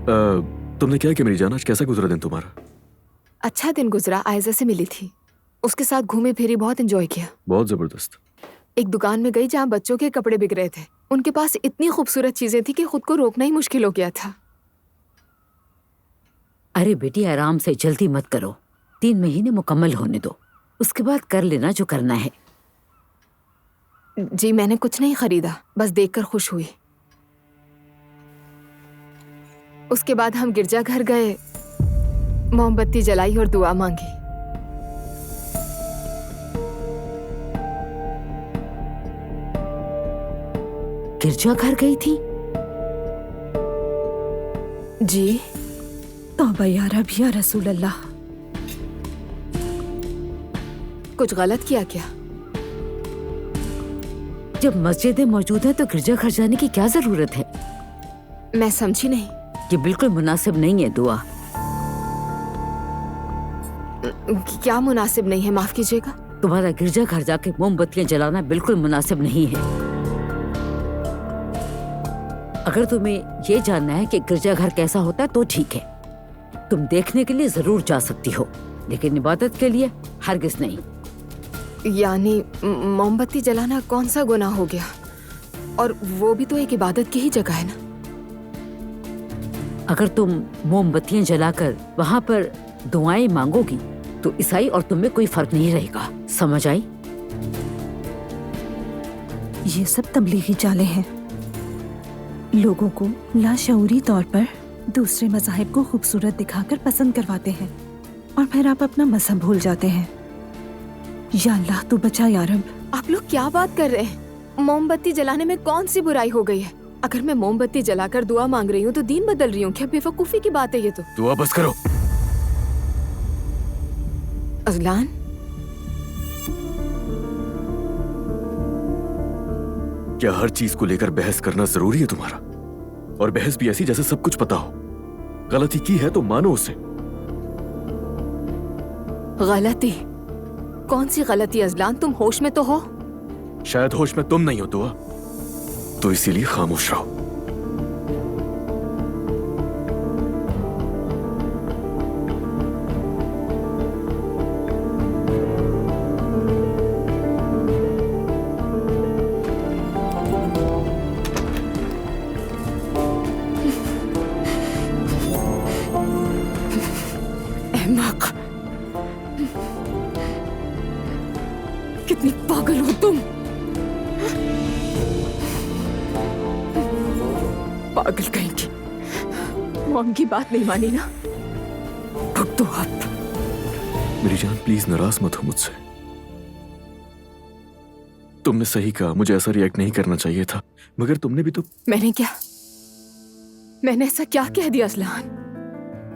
तुमने क्या किया मेरी जान? आज कैसा गुजरा दिन तुम्हारा? अच्छा दिन गुजरा। आयजा से मिली थी, उसके साथ घूमे फिरी, बहुत एंजॉय किया। बहुत जबरदस्त। एक दुकान में गई जहाँ बच्चों के कपड़े बिक रहे थे। उनके पास इतनी खूबसूरत चीजें थी कि खुद को रोकना ही मुश्किल हो गया था। अरे बेटी आराम से, जल्दी मत करो। 3 महीने मुकम्मल होने दो, उसके बाद कर लेना जो करना है। जी मैंने कुछ नहीं खरीदा, बस देखकर खुश हुई। उसके बाद हम गिरजाघर गए, मोमबत्ती जलाई और दुआ मांगी। गिरजाघर गई थी? जी। तौबा या रब या रसूल अल्लाह। कुछ गलत किया क्या? जब मस्जिदें मौजूद हैं तो गिरजाघर जाने की क्या जरूरत है? मैं समझी नहीं। ये बिल्कुल मुनासिब नहीं है दुआ। क्या मुनासिब नहीं है? माफ कीजिएगा। तुम्हारा गिरजाघर जाके मोमबत्तियां जलाना बिल्कुल मुनासिब नहीं है। अगर तुम्हें ये जानना है कि गिरजाघर कैसा होता है तो ठीक है, तुम देखने के लिए जरूर जा सकती हो, लेकिन इबादत के लिए हरगिज नहीं। यानी मोमबत्ती जलाना कौन सा गुनाह हो गया? और वो भी तो एक इबादत की ही जगह है ना। अगर तुम मोमबत्तियां जलाकर वहाँ पर दुआएं मांगोगी तो ईसाई और तुम में कोई फर्क नहीं रहेगा। समझ आई? ये सब तबलीगी चालें हैं, लोगों को लाशऊरी तौर पर दूसरे मज़ाहिब को खूबसूरत दिखाकर पसंद करवाते हैं और फिर आप अपना मजहब भूल जाते हैं। या अल्लाह तू बचा या रब। आप लोग क्या बात कर रहे हैं? मोमबत्ती जलाने में कौन सी बुराई हो गई है? अगर मैं मोमबत्ती जलाकर दुआ मांग रही हूँ तो दीन बदल रही हूँ क्या? बेवकूफी की बात है ये तो। दुआ बस करो। अजलान, क्या हर चीज को लेकर बहस करना जरूरी है तुम्हारा? और बहस भी ऐसी जैसे सब कुछ पता हो। गलती की है तो मानो उसे। गलती? कौन सी गलती अजलान? तुम होश में तो हो? शायद होश में तुम नहीं हो दुआ, तो इसीलिए खामोश रहो। अहमक, कितनी पागल हो तुम। पागल कहेंगी। मॉम की बात नहीं मानी ना? ठुक दो आप। मेरी जान प्लीज नाराज मत हो मुझसे। तुमने सही कहा, मुझे ऐसा रिएक्ट नहीं करना चाहिए था, मगर तुमने भी तो। मैंने ऐसा क्या कह दिया अजलान?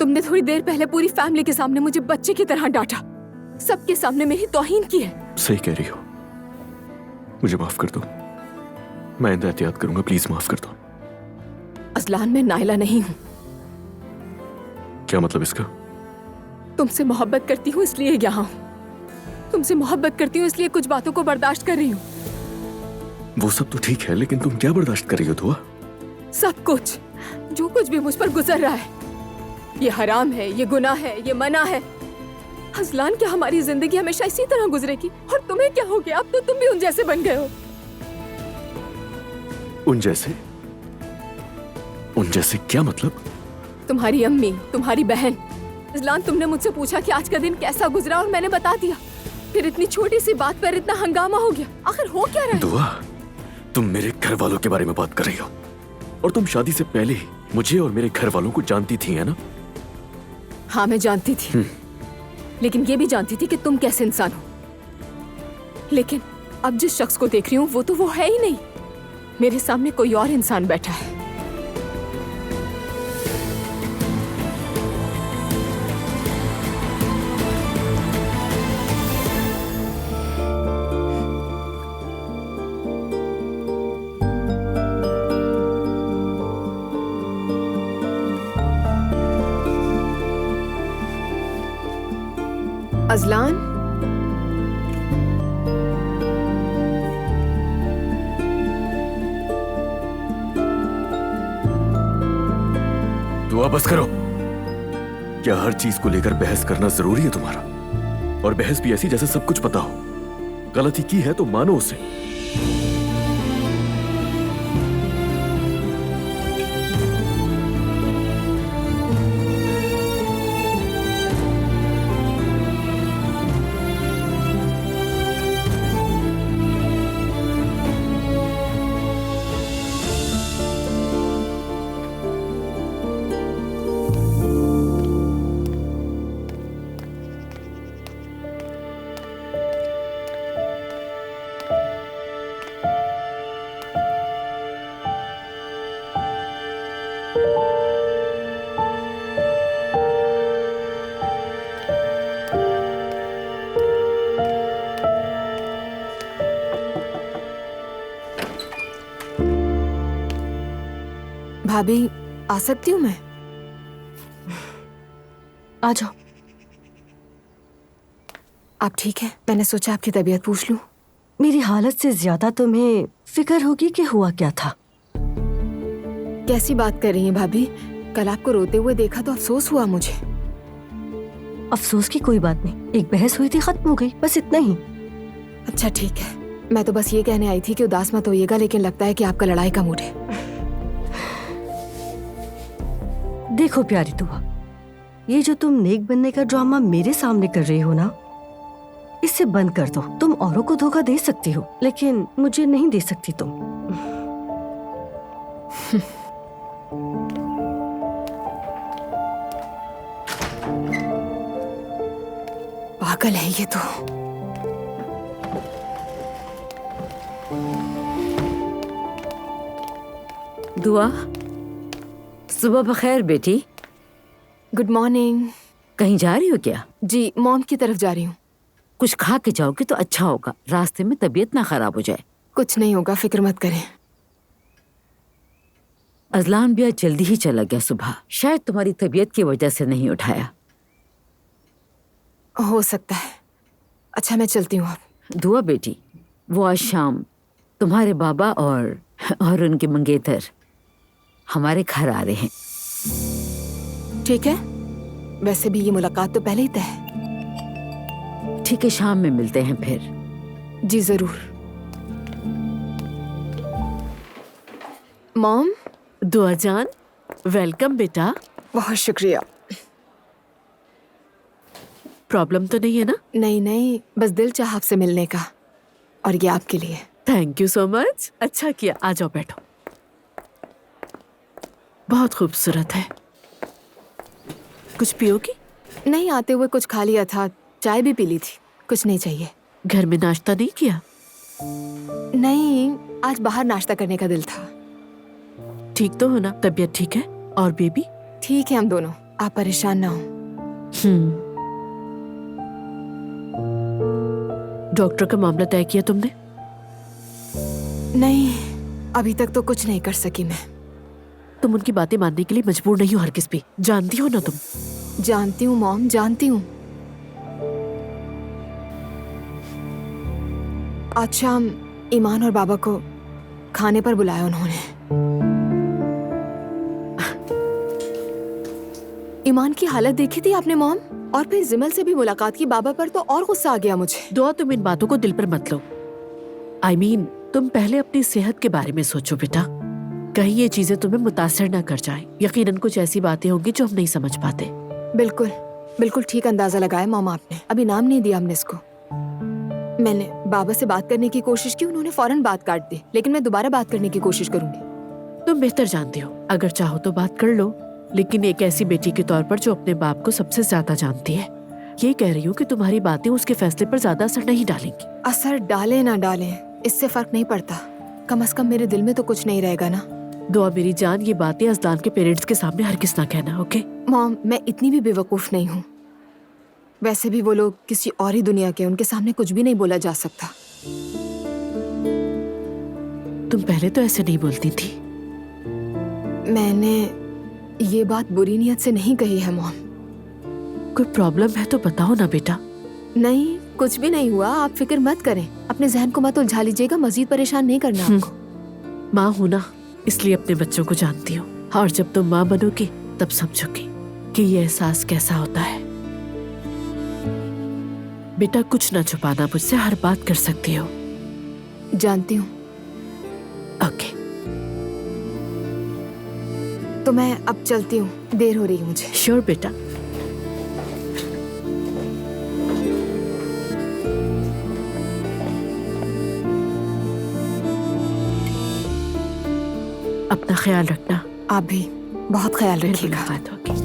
तुमने थोड़ी देर पहले पूरी फैमिली के सामने मुझे बच्चे की तरह डांटा, सबके सामने मेरी तौहीन की है। सही कह रही हो, मुझे माफ कर दो। मैं आइंदा एहतियात करूंगा, प्लीज माफ कर दो। अजलान, मैं नाइला नहीं हूँ। क्या मतलब इसका? तुमसे मोहब्बत करती हूँ इसलिए यहाँ हूँ। तुमसे मोहब्बत करती हूँ इसलिए कुछ बातों को बर्दाश्त कर रही हूँ। वो सब तो ठीक है, लेकिन तुम क्या बर्दाश्त कर रही हो दुआ? सब कुछ, जो कुछ भी मुझ पर गुजर रहा है, ये हराम है, ये गुनाह है, ये मना है। अजलान, क्या हमारी जिंदगी हमेशा इसी तरह गुजरेगी? और तुम्हें क्या हो गया? अब तो तुम भी उन जैसे बन गए हो। उन जैसे? उन जैसे क्या मतलब? तुम्हारी अम्मी, तुम्हारी बहन। अजलान, तुमने मुझसे पूछा कि आज का दिन कैसा गुजरा और मैंने बता दिया। फिर इतनी छोटी सी बात पर इतना हंगामा हो गया। आखिर हो क्या रहा है? दुआ, तुम मेरे घर वालों के बारे में बात कर रही हो, और तुम शादी से पहले ही मुझे और मेरे घर वालों को जानती थी, है ना? हाँ, मैं जानती थी, लेकिन ये भी जानती थी कि तुम कैसे इंसान हो। लेकिन अब जिस शख्स को देख रही हूँ वो तो वो है ही नहीं। मेरे सामने कोई और इंसान बैठा है। अजलान, दुआ दुआ बस करो। क्या हर चीज को लेकर बहस करना जरूरी है तुम्हारा? और बहस भी ऐसी जैसे सब कुछ पता हो। गलती की है तो मानो उसे। भाभी, आ सकती हूँ मैं? आ जाओ। आप ठीक है? मैंने सोचा आपकी तबीयत पूछ लूं। मेरी हालत से ज्यादा तुम्हें फिक्र होगी कि हुआ क्या था। कैसी बात कर रही हैं भाभी? कल आपको रोते हुए देखा तो अफसोस हुआ मुझे। अफसोस की कोई बात नहीं, एक बहस हुई थी, खत्म हो गई, बस इतना ही। अच्छा ठीक है, मैं तो बस ये कहने आई थी कि उदास मत होइएगा, लेकिन लगता है कि आपका लड़ाई का मूड है। देखो प्यारी दुआ, ये जो तुम नेक बनने का ड्रामा मेरे सामने कर रही हो ना, इसे बंद कर दो। तुम औरों को धोखा दे सकती हो, लेकिन मुझे नहीं दे सकती तुम। पागल है ये तो। दुआ, सुबह बखैर बेटी। Good morning. कहीं जा रही हो क्या? जी, मॉम की तरफ जा रही हूँ। कुछ खा के जाओगे तो अच्छा होगा, रास्ते में तबीयत ना खराब हो जाए। कुछ नहीं होगा, फिक्र मत करें। अजलान भी आज जल्दी ही चला गया सुबह, शायद तुम्हारी तबीयत की वजह से नहीं उठाया। हो सकता है। अच्छा मैं चलती हूँ अब। दुआ बेटी, वो आज शाम तुम्हारे बाबा और उनके मंगेतर हमारे घर आ रहे हैं। ठीक है, वैसे भी ये मुलाकात तो पहले ही तय है। ठीक है, शाम में मिलते हैं फिर। जी जरूर। मॉम। दुआ जान, वेलकम बेटा। बहुत शुक्रिया। प्रॉब्लम तो नहीं है ना? नहीं नहीं, बस दिल चाहा आपसे मिलने का, और ये आपके लिए। Thank you so much. अच्छा किया, आ जाओ बैठो। बहुत खूबसूरत है। कुछ पियोगी? नहीं, आते हुए कुछ खा लिया था, चाय भी पी ली थी, कुछ नहीं चाहिए। घर में नाश्ता नहीं किया? नहीं, आज बाहर नाश्ता करने का दिल था। ठीक तो हो ना? तबीयत ठीक है? और बेबी? ठीक है हम दोनों, आप परेशान ना हो। डॉक्टर का मामला तय किया तुमने? नहीं, अभी तक तो कुछ नहीं कर सकी मैं। तुम उनकी बातें मानने के लिए मजबूर नहीं हो हरगिज़ भी, जानती हो ना तुम। जानती हूँ मॉम, जानती हूँ। आज शाम ईमान और बाबा को खाने पर बुलाया उन्होंने। ईमान की हालत देखी थी आपने मॉम? और फिर जिमल से भी मुलाकात की बाबा पर, तो और गुस्सा आ गया मुझे। दुआ, तुम इन बातों को दिल पर मत लो। I mean, तुम पहले अपनी सेहत के बारे में सोचो बेटा, कहीं ये चीजें तुम्हें मुतासिर ना कर जाएं। यकीनन कुछ ऐसी बातें होंगी जो हम नहीं समझ पाते। बिल्कुल बिल्कुल ठीक अंदाजा लगाया मॉम आपने। अभी नाम नहीं दिया हमने इसको। मैंने बाबा से बात करने की कोशिश की, उन्होंने फौरन बात काट दी, लेकिन मैं दोबारा बात करने की कोशिश करूंगी। तुम बेहतर जानते हो, अगर चाहो तो बात कर लो, लेकिन एक ऐसी बेटी के तौर पर जो अपने बाप को सबसे ज्यादा जानती है। ये कह रही हूँ कि तुम्हारी बातें उसके फैसले पर ज्यादा असर नहीं डालेंगी। असर डाले ना डाले इससे फर्क नहीं पड़ता, कम से कम मेरे दिल में तो कुछ नहीं रहेगा ना। दुआ मेरी जान, ये बातें अजलान के पेरेंट्स के सामने हरगिज़ ना कहना, ओके? मॉम, मैं इतनी भी बेवकूफ नहीं हूँ। वैसे भी वो लोग किसी और ही दुनिया के, उनके सामने कुछ भी नहीं बोला जा सकता। तुम पहले तो ऐसे नहीं बोलती थी। मैंने ये बात बुरी नीयत से नहीं कही है मॉम। कोई प्रॉब्लम है तो बताओ ना बेटा। नहीं, कुछ भी नहीं हुआ, आप फिक्र मत करें। अपने जहन को मत उलझा लीजिएगा, मजीद परेशान नहीं करना आपको। माँ हूं ना, इसलिए अपने बच्चों को जानती हूँ, और जब तुम माँ बनोगी तब समझोगी कि ये एहसास कैसा होता है। बेटा कुछ ना छुपाना, मुझसे हर बात कर सकती हो। जानती हूँ। ओके। तो मैं अब चलती हूँ, देर हो रही है मुझे। श्योर बेटा। अपना ख्याल रखना। आप भी बहुत ख्याल फिर रखिएगा। मुलाकात होगी।